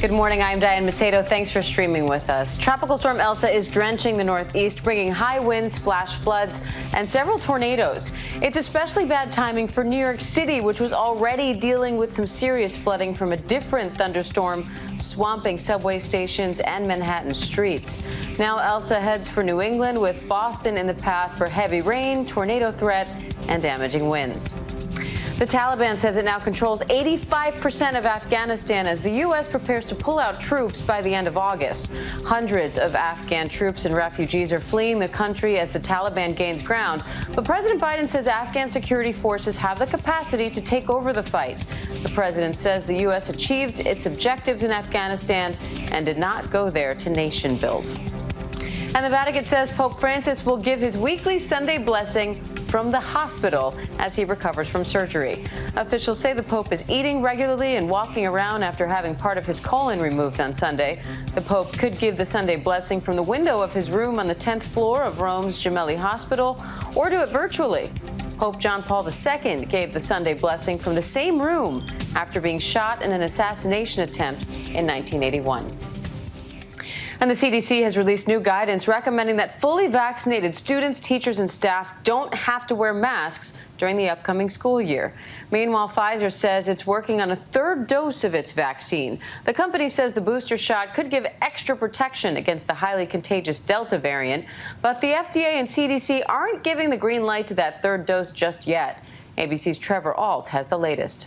Good morning. I'm Diane Macedo. Thanks for streaming with us. Tropical storm Elsa is drenching the Northeast, bringing high winds, flash floods, and several tornadoes. It's especially bad timing for New York City, which was already dealing with some serious flooding from a different thunderstorm, swamping subway stations and Manhattan streets. Now Elsa heads for New England, with Boston in the path for heavy rain, tornado threat, and damaging winds. The Taliban says it now controls 85% of Afghanistan as the U.S. prepares to pull out troops by the end of August. Hundreds of Afghan troops and refugees are fleeing the country as the Taliban gains ground. But President Biden says Afghan security forces have the capacity to take over the fight. The president says the U.S. achieved its objectives in Afghanistan and did not go there to nation build. And the Vatican says Pope Francis will give his weekly Sunday blessing from the hospital as he recovers from surgery. Officials say the Pope is eating regularly and walking around after having part of his colon removed on Sunday. The Pope could give the Sunday blessing from the window of his room on the 10th floor of Rome's Gemelli Hospital or do it virtually. Pope John Paul II gave the Sunday blessing from the same room after being shot in an assassination attempt in 1981. And the CDC has released new guidance recommending that fully vaccinated students, teachers, and staff don't have to wear masks during the upcoming school year. Meanwhile, Pfizer says it's working on a third dose of its vaccine. The company says the booster shot could give extra protection against the highly contagious Delta variant, but the FDA and CDC aren't giving the green light to that third dose just yet. ABC's Trevor Ault has the latest.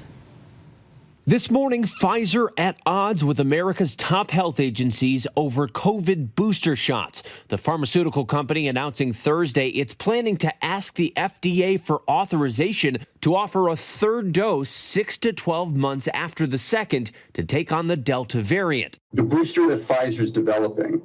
This morning, Pfizer at odds with America's top health agencies over COVID booster shots. The pharmaceutical company announcing Thursday it's planning to ask the FDA for authorization to offer a third dose 6 to 12 months after the second to take on the Delta variant. The booster that Pfizer is developing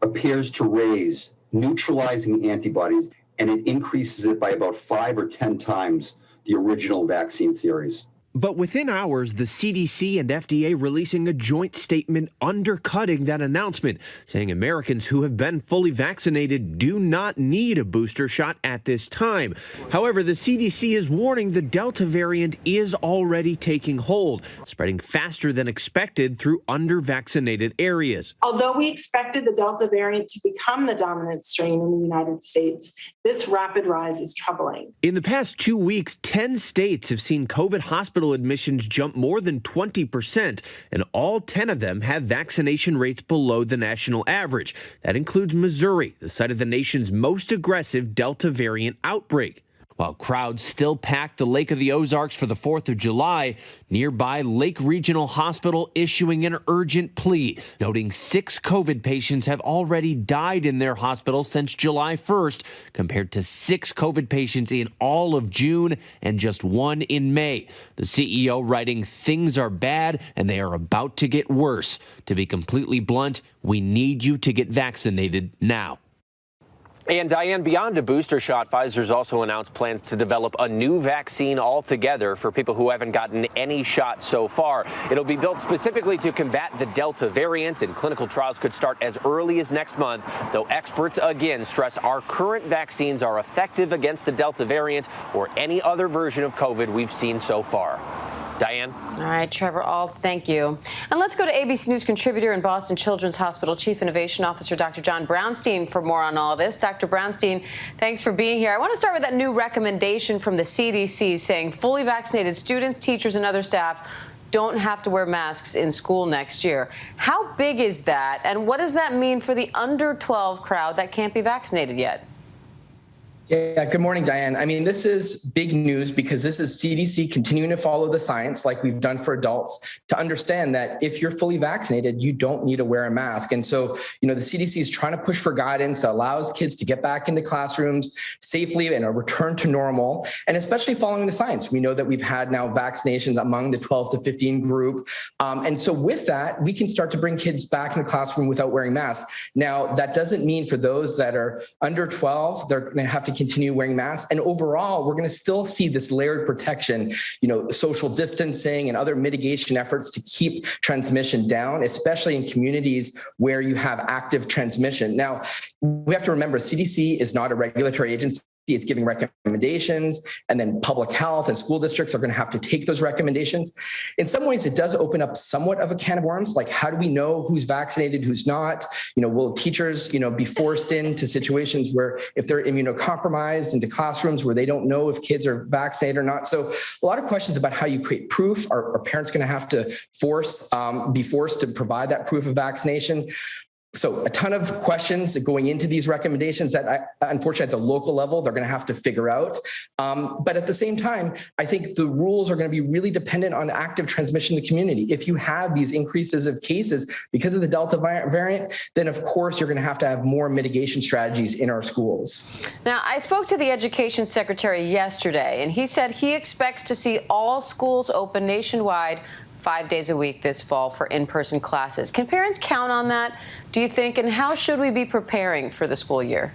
appears to raise neutralizing antibodies, and it increases it by about 5 or 10 times the original vaccine series. But within hours, the CDC and FDA releasing a joint statement undercutting that announcement, saying Americans who have been fully vaccinated do not need a booster shot at this time. However, the CDC is warning the Delta variant is already taking hold, spreading faster than expected through under-vaccinated areas. Although we expected the Delta variant to become the dominant strain in the United States, this rapid rise is troubling. In the past 2 weeks, 10 states have seen COVID hospital admissions jump more than 20%, and all 10 of them have vaccination rates below the national average. That includes Missouri, the site of the nation's most aggressive Delta variant outbreak. While crowds still packed the Lake of the Ozarks for the 4th of July, nearby Lake Regional Hospital issuing an urgent plea, noting 6 COVID patients have already died in their hospital since July 1st, compared to 6 COVID patients in all of June and just 1 in May. The CEO writing, "Things are bad and they are about to get worse. To be completely blunt, we need you to get vaccinated now." And Diane, beyond a booster shot, Pfizer's also announced plans to develop a new vaccine altogether for people who haven't gotten any shot so far. It'll be built specifically to combat the Delta variant, and clinical trials could start as early as next month, though experts again stress our current vaccines are effective against the Delta variant or any other version of COVID we've seen so far. Diane? All right, Trevor Ault, thank you. And let's go to ABC News contributor and Boston Children's Hospital Chief Innovation Officer Dr. John Brownstein for more on all this. Dr. Brownstein, thanks for being here. I want to start with that new recommendation from the CDC saying fully vaccinated students, teachers, and other staff don't have to wear masks in school next year. How big is that, and what does that mean for the under 12 crowd that can't be vaccinated yet? Yeah, good morning, Diane. I mean, this is big news because this is CDC continuing to follow the science like we've done for adults to understand that if you're fully vaccinated, you don't need to wear a mask. And so, the CDC is trying to push for guidance that allows kids to get back into classrooms safely and a return to normal, and especially following the science. We know that we've had now vaccinations among the 12 to 15 group. And so with that, we can start to bring kids back in the classroom without wearing masks. Now, that doesn't mean for those that are under 12, they're going to have to continue wearing masks. And overall, we're going to still see this layered protection, social distancing and other mitigation efforts to keep transmission down, especially in communities where you have active transmission. Now, we have to remember CDC is not a regulatory agency. it's giving recommendations, and then public health and school districts are going to have to take those recommendations. In some ways, it does open up somewhat of a can of worms. Like, how do we know who's vaccinated, who's not? Will teachers, be forced into situations where if they're immunocompromised into classrooms where they don't know if kids are vaccinated or not? So a lot of questions about how you create proof. Are parents going to have to be forced to provide that proof of vaccination? So a ton of questions going into these recommendations that unfortunately at the local level, they're going to have to figure out. But at the same time, I think the rules are going to be really dependent on active transmission in the community. If you have these increases of cases because of the Delta variant, then of course you're going to have more mitigation strategies in our schools. Now, I spoke to the education secretary yesterday, and he said he expects to see all schools open nationwide 5 days a week this fall for in-person classes. Can parents count on that, do you think? And how should we be preparing for the school year?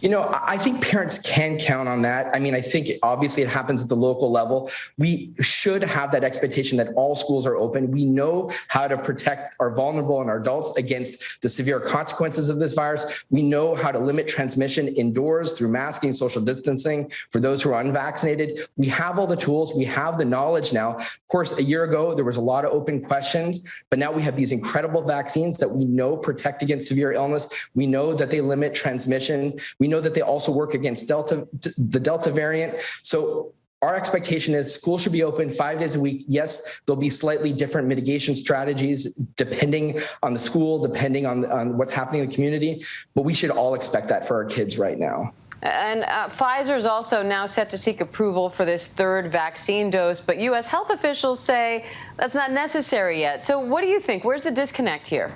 I think parents can count on that. I mean, I think obviously it happens at the local level. We should have that expectation that all schools are open. We know how to protect our vulnerable and our adults against the severe consequences of this virus. We know how to limit transmission indoors through masking, social distancing for those who are unvaccinated. We have all the tools. We have the knowledge now. Of course, a year ago, there was a lot of open questions, but now we have these incredible vaccines that we know protect against severe illness. We know that they limit transmission. We know that they also work against the Delta variant. So our expectation is school should be open 5 days a week. Yes, there'll be slightly different mitigation strategies depending on the school, depending on what's happening in the community, but we should all expect that for our kids right now. And Pfizer is also now set to seek approval for this third vaccine dose, but U.S. health officials say that's not necessary yet. So what do you think? Where's the disconnect here?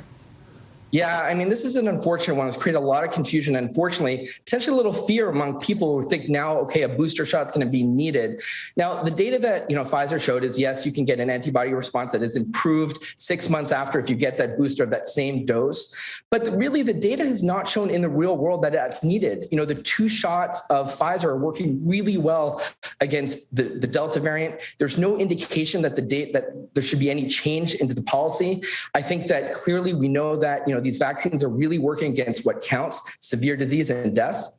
Yeah, I mean, this is an unfortunate one. It's created a lot of confusion. Unfortunately, potentially a little fear among people who think now, okay, a booster shot's going to be needed. Now, the data that Pfizer showed is, yes, you can get an antibody response that is improved 6 months after if you get that booster of that same dose. But really, the data has not shown in the real world that that's needed. The 2 shots of Pfizer are working really well against the Delta variant. There's no indication that that there should be any change into the policy. I think that clearly we know that these vaccines are really working against what counts, severe disease and deaths,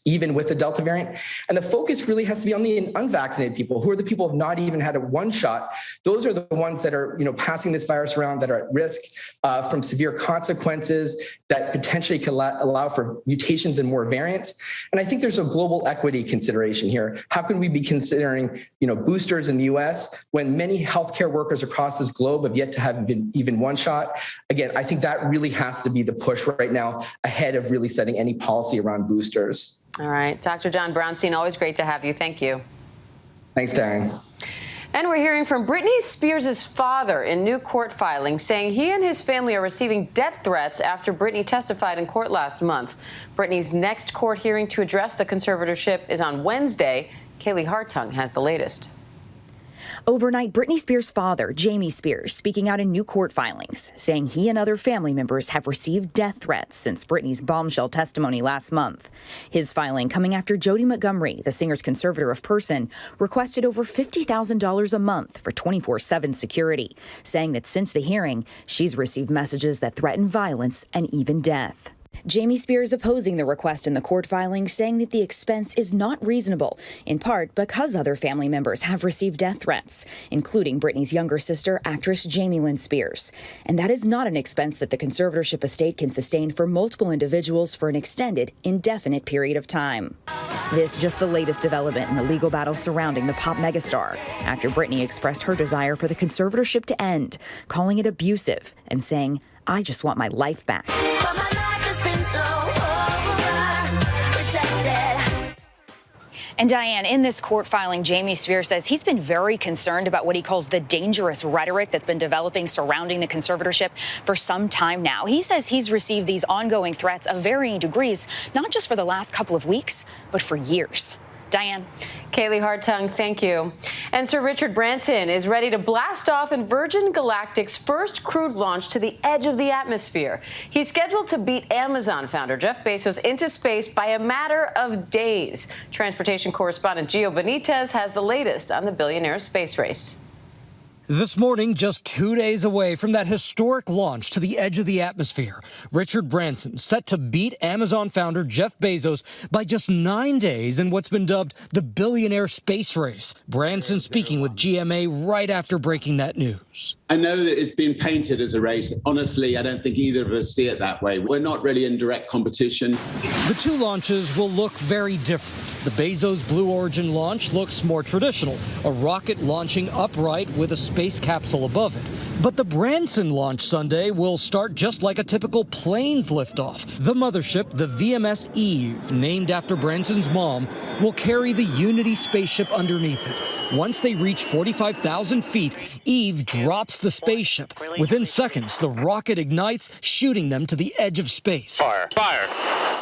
even with the Delta variant. And the focus really has to be on the unvaccinated people, who are the people who have not even had a 1 shot. Those are the ones that are, passing this virus around, that are at risk from severe consequences that potentially can allow for mutations and more variants. And I think there's a global equity consideration here. How can we be considering, boosters in the US when many healthcare workers across this globe have yet to have even 1 shot? Again, I think that really has to be the push right now ahead of really setting any policy around boosters. All right. Dr. John Brownstein, always great to have you. Thank you. Thanks, Darren. And we're hearing from Britney Spears' father in new court filings saying he and his family are receiving death threats after Britney testified in court last month. Britney's next court hearing to address the conservatorship is on Wednesday. Kaylee Hartung has the latest. Overnight, Britney Spears' father, Jamie Spears, speaking out in new court filings, saying he and other family members have received death threats since Britney's bombshell testimony last month. His filing coming after Jody Montgomery, the singer's conservator of person, requested over $50,000 a month for 24/7 security, saying that since the hearing, she's received messages that threaten violence and even death. Jamie Spears opposing the request in the court filing, saying that the expense is not reasonable, in part because other family members have received death threats, including Britney's younger sister, actress Jamie Lynn Spears. And that is not an expense that the conservatorship estate can sustain for multiple individuals for an extended, indefinite period of time. This just the latest development in the legal battle surrounding the pop megastar, after Britney expressed her desire for the conservatorship to end, calling it abusive and saying, "I just want my life back." And Diane, in this court filing, Jamie Spears says he's been very concerned about what he calls the dangerous rhetoric that's been developing surrounding the conservatorship for some time now. He says he's received these ongoing threats of varying degrees, not just for the last couple of weeks, but for years. Diane. Kaylee Hartung, thank you. And Sir Richard Branson is ready to blast off in Virgin Galactic's first crewed launch to the edge of the atmosphere. He's scheduled to beat Amazon founder Jeff Bezos into space by a matter of days. Transportation correspondent Gio Benitez has the latest on the billionaire space race. This morning, just 2 days away from that historic launch to the edge of the atmosphere, Richard Branson set to beat Amazon founder Jeff Bezos by just 9 days in what's been dubbed the billionaire space race. Branson speaking with GMA right after breaking that news. I know that it's been painted as a race. Honestly, I don't think either of us see it that way. We're not really in direct competition. The two launches will look very different. The Bezos Blue Origin launch looks more traditional, a rocket launching upright with a space capsule above it. But the Branson launch Sunday will start just like a typical plane's liftoff. The mothership, the VMS Eve, named after Branson's mom, will carry the Unity spaceship underneath it. Once they reach 45,000 feet, Eve drops the spaceship. Within seconds, the rocket ignites, shooting them to the edge of space. Fire!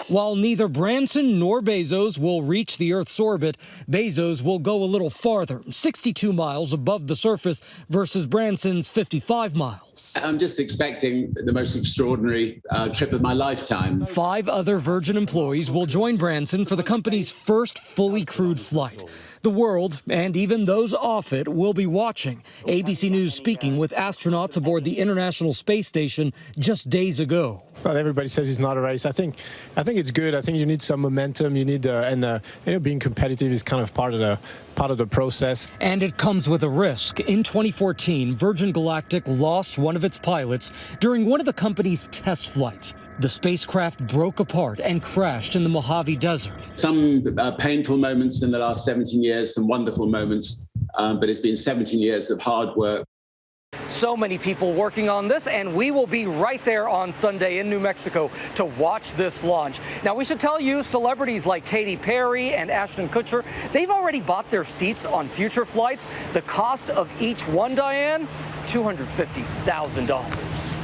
While neither Branson nor Bezos will reach the Earth's orbit, Bezos will go a little farther, 62 miles above the surface versus Branson's 55 miles. I'm just expecting the most extraordinary trip of my lifetime. 5 other Virgin employees will join Branson for the company's first fully crewed flight. The world, and even those off it, will be watching. ABC News speaking with astronauts aboard the International Space Station just days ago. Well, everybody says it's not a race. I think it's good. I think you need some momentum. You need being competitive is kind of part of the process. And it comes with a risk. In 2014, Virgin Galactic lost one of its pilots during one of the company's test flights. The spacecraft broke apart and crashed in the Mojave Desert. Some painful moments in the last 17 years, some wonderful moments, but it's been 17 years of hard work. So many people working on this, and we will be right there on Sunday in New Mexico to watch this launch. Now, we should tell you, celebrities like Katy Perry and Ashton Kutcher, they've already bought their seats on future flights. The cost of each one, Diane, $250,000.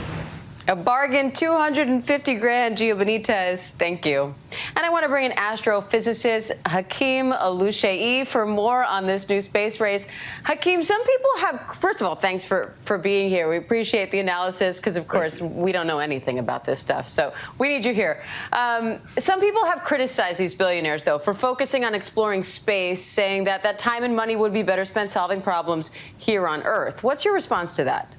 A bargain, 250 grand, Gio Benitez. Thank you. And I want to bring in astrophysicist Hakeem Alushaei for more on this new space race. Hakeem, some people have, first of all, thanks for being here. We appreciate the analysis because, of course, we don't know anything about this stuff. So we need you here. Some people have criticized these billionaires, though, for focusing on exploring space, saying that time and money would be better spent solving problems here on Earth. What's your response to that?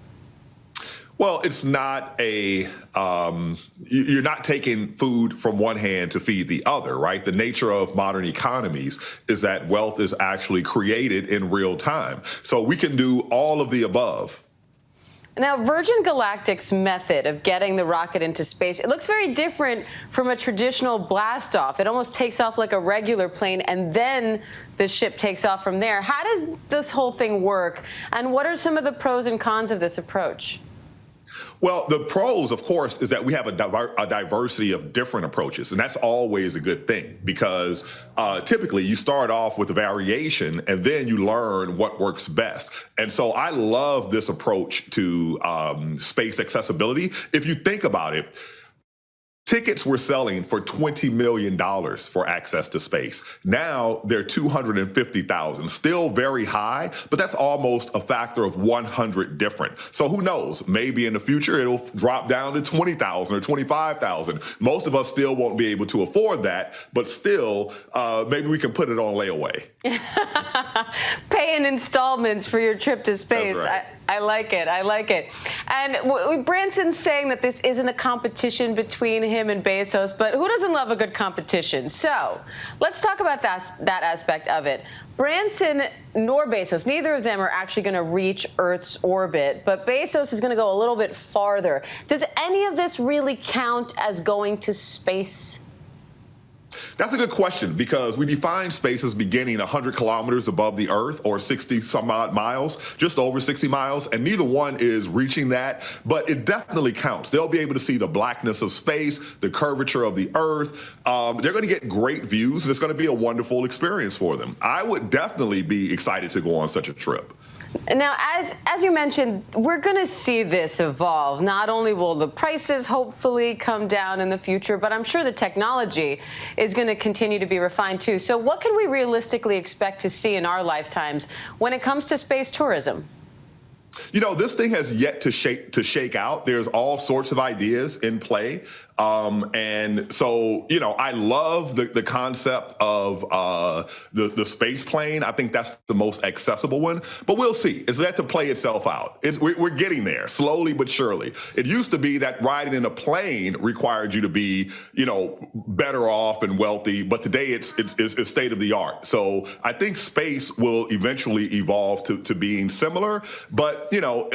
Well, it's not you're not taking food from one hand to feed the other, right? The nature of modern economies is that wealth is actually created in real time. So we can do all of the above. Now, Virgin Galactic's method of getting the rocket into space, it looks very different from a traditional blast off. It almost takes off like a regular plane, and then the ship takes off from there. How does this whole thing work? And what are some of the pros and cons of this approach? Well, the pros, of course, is that we have a diversity of different approaches, and that's always a good thing because typically you start off with a variation and then you learn what works best. And so I love this approach to space accessibility. If you think about it, tickets were selling for $20 million for access to space. Now they're $250,000, still very high, but that's almost a factor of 100 different. So who knows? Maybe in the future it'll drop down to 20,000 or 25,000. Most of us still won't be able to afford that, but still, maybe we can put it on layaway. Pay in installments for your trip to space. That's right. I like it. I like it. And Branson's saying that this isn't a competition between him and Bezos, but who doesn't love a good competition? So let's talk about that aspect of it. Branson nor Bezos, neither of them are actually going to reach Earth's orbit, but Bezos is going to go a little bit farther. Does any of this really count as going to space? That's a good question because we define space as beginning 100 kilometers above the Earth or 60 some odd miles, just over 60 miles, and neither one is reaching that, but it definitely counts. They'll be able to see the blackness of space, the curvature of the Earth. They're going to get great views, and it's going to be a wonderful experience for them. I would definitely be excited to go on such a trip. Now, as you mentioned, we're going to see this evolve. Not only will the prices hopefully come down in the future, but I'm sure the technology is going to continue to be refined too. So what can we realistically expect to see in our lifetimes when it comes to space tourism? You know, this thing has yet to shake out. There's all sorts of ideas in play. And so, you know, I love the concept of the space plane. I think that's the most accessible one, but we'll see. It's yet to play itself out. We're getting there slowly but surely. It used to be that riding in a plane required you to be, you know, better off and wealthy, but today it's state of the art. So I think space will eventually evolve to being similar, but, you know,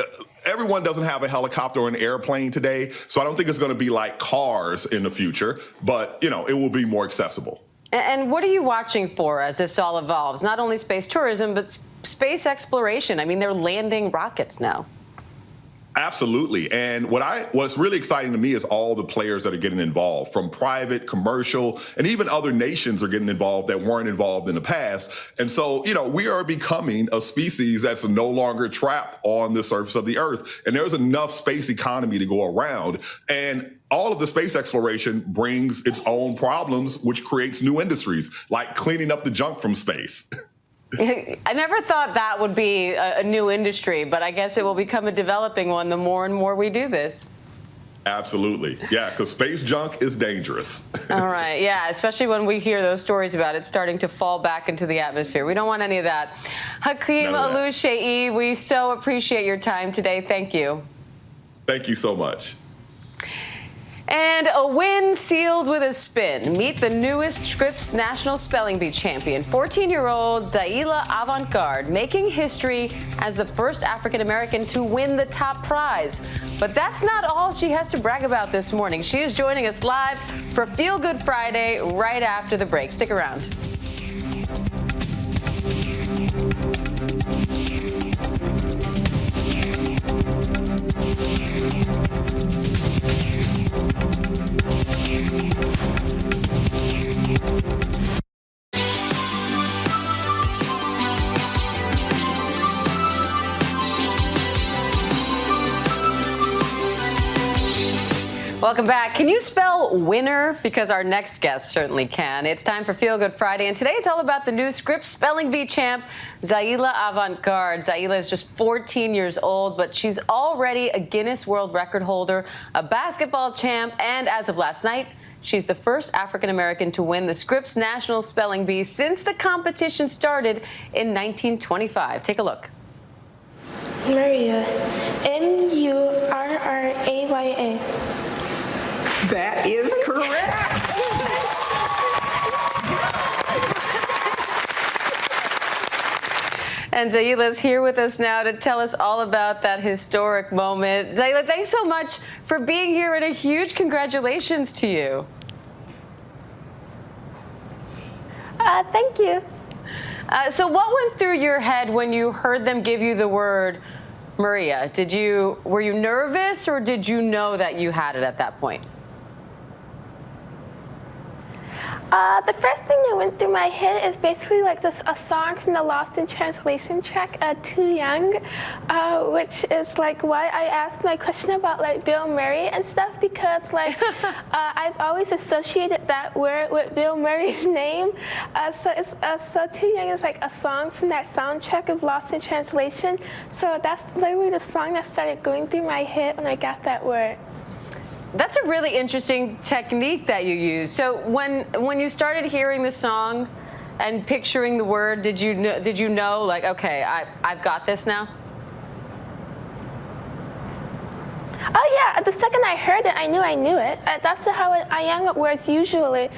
everyone doesn't have a helicopter or an airplane today, so I don't think it's going to be like cars in the future, but, you know, it will be more accessible. And what are you watching for as this all evolves? Not only space tourism, but space exploration. I mean, they're landing rockets now. Absolutely. And what's really exciting to me is all the players that are getting involved, from private, commercial, and even other nations are getting involved that weren't involved in the past. And so, you know, we are becoming a species that's no longer trapped on the surface of the Earth. And there's enough space economy to go around. And all of the space exploration brings its own problems, which creates new industries, like cleaning up the junk from space. I never thought that would be a new industry, but I guess it will become a developing one the more and more we do this. Absolutely. Yeah, because space junk is dangerous. All right. Yeah, especially when we hear those stories about it starting to fall back into the atmosphere. We don't want any of that. Hakeem Alu-Shei, we so appreciate your time today. Thank you. Thank you so much. And a win sealed with a spin. Meet the newest Scripps National Spelling Bee champion, 14-year-old Zaila Avant-garde, making history as the first African-American to win the top prize. But that's not all she has to brag about this morning. She is joining us live for Feel Good Friday right after the break. Stick around. Welcome back. Can you spell winner? Because our next guest certainly can. It's time for Feel Good Friday, and today it's all about the new Scripps Spelling Bee champ, Zaila Avant-garde. Zaila is just 14 years old, but she's already a Guinness World Record holder, a basketball champ, and as of last night, she's the first African-American to win the Scripps National Spelling Bee since the competition started in 1925. Take a look. Murraya, M-U-R-R-A-Y-A. That is correct. And Zaila's here with us now to tell us all about that historic moment. Zaila, thanks so much for being here, and a huge congratulations to you. Thank you. So what went through your head when you heard them give you the word Murraya? Were you nervous, or did you know that you had it at that point? The first thing that went through my head is basically like a song from the Lost in Translation track, Too Young, which is like why I asked my question about like Bill Murray and stuff, because like I've always associated that word with Bill Murray's name. So Too Young is like a song from that soundtrack of Lost in Translation. So that's literally the song that started going through my head when I got that word. That's a really interesting technique that you use. So when you started hearing the song and picturing the word, did you know like, okay, I've got this now? Oh yeah, the second I heard it, I knew it. That's how I am with words usually.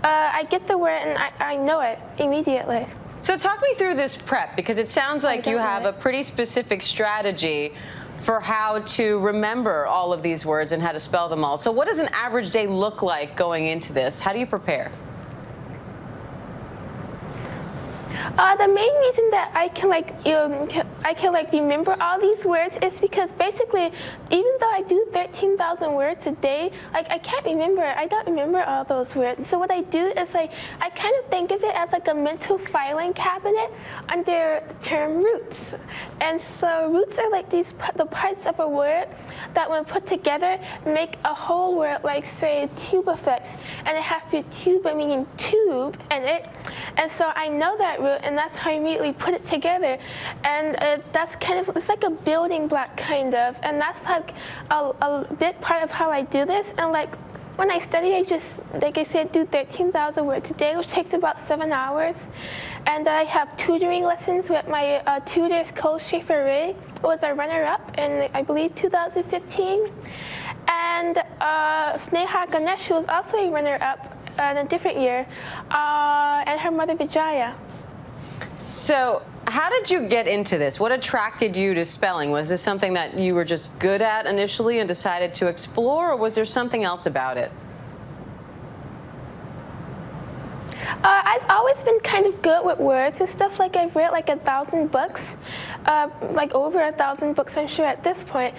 I get the word and I know it immediately. So talk me through this prep, because it sounds like you have a pretty specific strategy for how to remember all of these words and how to spell them all. So what does an average day look like going into this? How do you prepare? The main reason that I can remember all these words is because basically, even though I do 13,000 words a day, like I can't remember. I don't remember all those words. So what I do is like I kind of think of it as like a mental filing cabinet under the term roots. And so roots are like the parts of a word that, when put together, make a whole word. Like say tube effects, and it has to tube meaning tube, and so I know that root. And that's how I immediately put it together, and that's kind of, it's like a building block kind of, and that's like a big part of how I do this. And like when I study, I just, like I said, do 13,000 words a day, which takes about 7 hours. And I have tutoring lessons with my tutor, Coach Schaefer Ray, who was a runner-up in, I believe, 2015. And Sneha Ganesh, who was also a runner-up in a different year, and her mother, Vijaya. So how did you get into this? What attracted you to spelling? Was this something that you were just good at initially and decided to explore, or was there something else about it? I've always been kind of good with words and stuff. Like I've read like 1,000 books, like over 1,000 books, I'm sure at this point.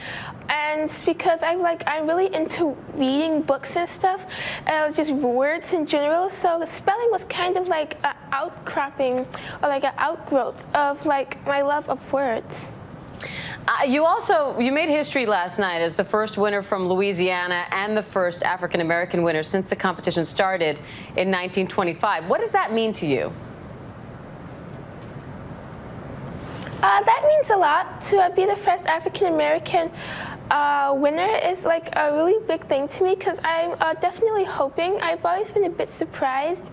And it's because I'm really into reading books and stuff, just words in general. So spelling was kind of like an outcropping or like an outgrowth of like my love of words. You made history last night as the first winner from Louisiana and the first African-American winner since the competition started in 1925. What does that mean to you? That means a lot. To be the first African-American winner is like a really big thing to me, because I'm definitely hoping. I've always been a bit surprised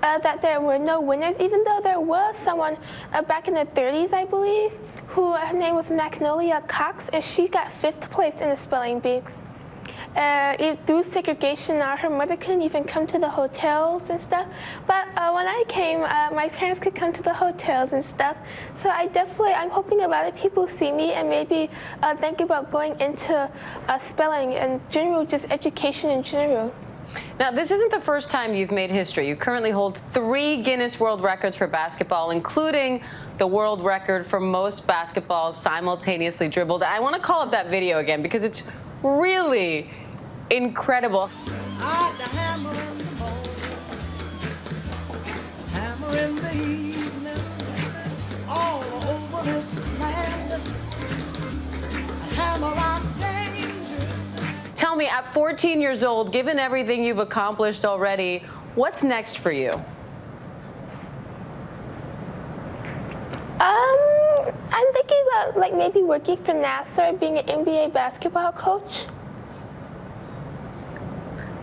that there were no winners, even though there was someone back in the 30s, I believe, who her name was Magnolia Cox, and she got 5th place in the spelling bee. Through segregation, her mother couldn't even come to the hotels and stuff. But when I came, my parents could come to the hotels and stuff. So I'm hoping a lot of people see me and maybe think about going into spelling and general, just education in general. Now, this isn't the first time you've made history. You currently hold 3 Guinness World Records for basketball, including the world record for most basketballs simultaneously dribbled. I want to call up that video again because it's really incredible. Hammer in the evening, all over this land. Hammer out danger. Tell me, at 14 years old, given everything you've accomplished already, what's next for you? I'm thinking about like maybe working for NASA or being an NBA basketball coach.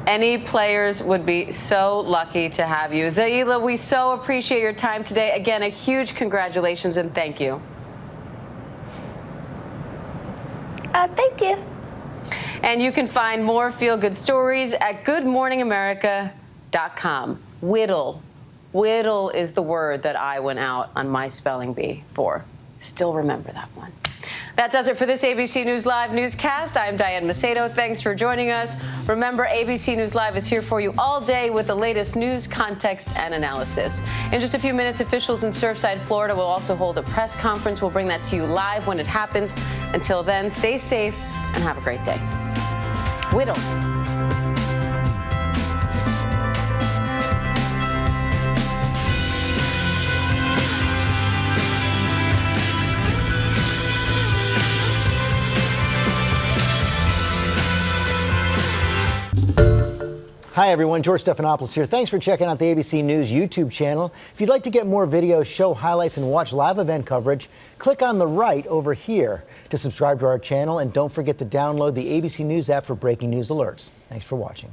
Any players would be so lucky to have you. Zaila, we so appreciate your time today. Again, a huge congratulations and thank you. Thank you. And you can find more feel-good stories at goodmorningamerica.com. Whittle. Whittle is the word that I went out on my spelling bee for. Still remember that one. That does it for this ABC News Live newscast. I'm Diane Macedo. Thanks for joining us. Remember, ABC News Live is here for you all day with the latest news, context, and analysis. In just a few minutes, officials in Surfside, Florida will also hold a press conference. We'll bring that to you live when it happens. Until then, stay safe and have a great day. Whittle. Hi everyone, George Stephanopoulos here. Thanks for checking out the ABC News YouTube channel. If you'd like to get more videos, show highlights, and watch live event coverage, click on the right over here to subscribe to our channel, and don't forget to download the ABC News app for breaking news alerts. Thanks for watching.